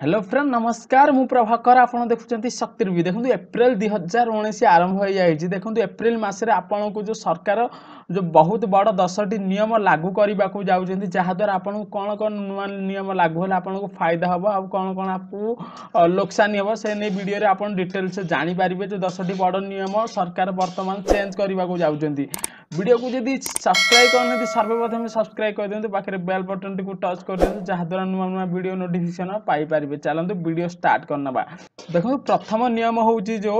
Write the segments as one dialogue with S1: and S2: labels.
S1: Hello friend नमस्कार मु प्रभाकर आप देखुं शक्ति देखो एप्रिल 2019 आरंभ हो जाए देखो एप्रिल मसरे आपण को जो सरकार जो बहुत बड़ 10टी नियम लागू करने को जाऊँच जहाद्वारा आपको कौन कौन नुआ नियम लागू है आपको फायदा हम आ कौन कौन आपको लोकसानी हम से नहीं वीडियो आप डिटेल्स जानीपारे जो 10टी बड़ नियम सरकार बर्तमान चेंज करने को जाऊँच वीडियो को जब सब्सक्राइब करना सर्वप्रथम सब्सक्राइब कर दिखाँ पाखे बेल बटन टी टच कर दिखाँ जहाद्वारा नुआ नुआ वीडियो नोटिफिकेशन पाइपर चलते वीडियो स्टार्ट करना देखो प्रथम नियम हूँ जो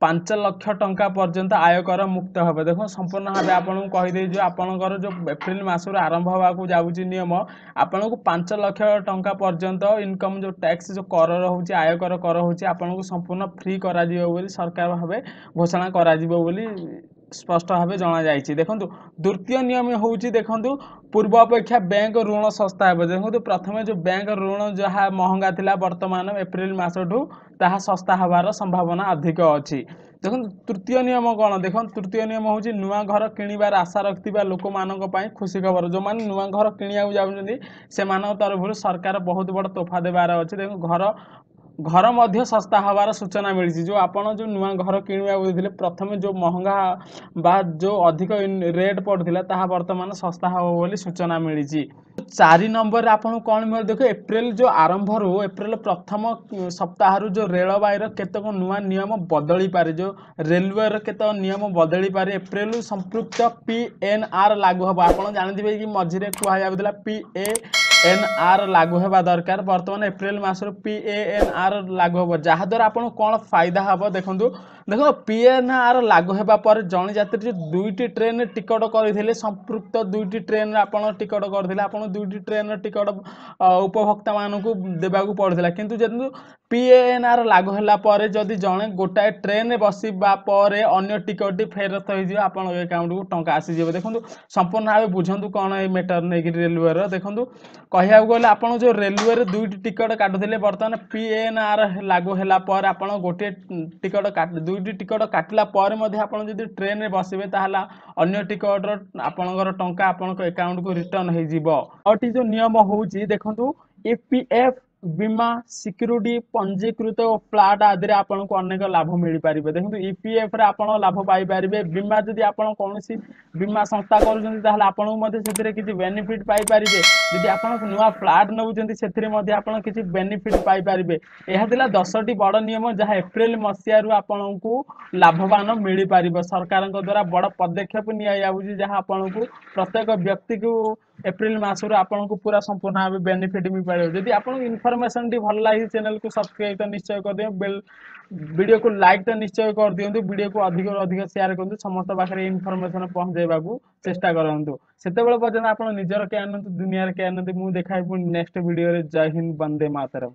S1: 5 लाख टंका पर्यंत आयकर मुक्त हे देखो संपूर्ण भाव आपको कहीदे जो आपंकर जो एप्रिल मसर आरंभ होगा जाऊँगी नियम आपन को 5 लाख टंका पर्यंत इनकम जो टैक्स जो कर रोचे आयकर कर होची आपन को संपूर्ण फ्री करा सरकार भाव घोषणा करा स्पष्ट भाव जना जाइए देखो द्वितीय नियम हूँ देखो पूर्व अपेक्षा बैंक ऋण सस्ता है देखो प्रथम जो बैंक ऋण जहाँ महंगा थिला वर्तमान एप्रिल मसठू ताहा सस्ता हबार संभावना अधिक अच्छी देखो तृतीय नियम कौन देख तृतीय नियम हूँ नुआ घर किणवार आशा रखा लोक मानक खुशी खबर जो मैंने नुआ घर किणा जाऊँच से तरफ सरकार बहुत बड़ तोहफा देवार अच्छे देखो घर मध्य सस्ता हबार सूचना मिली जो आपड़ जो नुआ घर किणवा प्रथम जो महंगा बा जो अधिक रेट पड़ता ताहा वर्तमान सस्ता हम बोली सूचना मिली 4 नंबर आपको कौन मिले देखो एप्रिल जो आरंभ रू एप्रिल प्रथम सप्ताह जो रेलवाई केतक नुआ नियम बदली पारे जो रेलवे केतक नियम बदली पारे एप्रिल संपृक्त PNR लागू हम आप जानते कि मझे कहला PANR लागू होगा दरकार बर्तमान एप्रिल मसर PANR लागू हम जहाद्वारा आपको कौन फायदा हम देखो देखो PNR लागू होगा पर जन यात्री जो 2टी ट्रेन टिकट करते संपृक्त 2टी ट्रेन आप टिकट करते आप 2टी ट्रेन टिकट उपभोक्ता मानक देवाक पड़ता किंतु जब PANR लागू है जदि जड़े गोटाए ट्रेन बसवा अन्य टिकट फेरस्त हो अकाउंट को टंका आसीज देखो संपूर्ण भाव बुझु कौन ये मेटर नहीं रेलवे देखो कहया गले आप जो रेलवे 2टी टिकट काटुले बर्तमान PNR लागू है आप गोटे टिकट 2टी टिकट काटिला आप ट्रेन में बसवे ताला अन्य टिकट आपणकर टंका आपण अकाउंट को रिटर्न हो जो नियम हूँ देखो EPF बीमा सिक्यूरिटी पंजीकृत फ्लाट आदि आपको अनेक लाभ मिल पारे देखो EPF रे आपण लाभ पाई पारे बीमा जदि आप कौन बीमा संस्था कर किसी बेनिफिट पाई पारे जदि आप नुआ फ्लाट नौकरी किसी बेनिफिट पाई पारे यह 10टी बड़ नियम जहाँ एप्रिल मसीह आपन को लाभवान मिल पार सरकार द्वारा बड़ पदक्षेप नि जहाँ आपन को प्रत्येक व्यक्ति को एप्रिल मसर आपन को पूरा संपूर्ण भाव बेनिफिट मिल पारे जदि आपको इनफॉरमेशन टी भल लगी चैनल को सब्सक्राइब तो निश्चय कर दियो बेल वीडियो को लाइक तो निश्चय कर दिंतु वीडियो को अधिक अधिक शेयर करूँ समस्त पाखे इनफॉरमेशन पहुँचेवा चेष्टा करूँ से पर्यटन आप निजर केयर दुनिया केयर मुझे देखा नेक्स्ट वीडियो जय हिंद वंदे मातरम।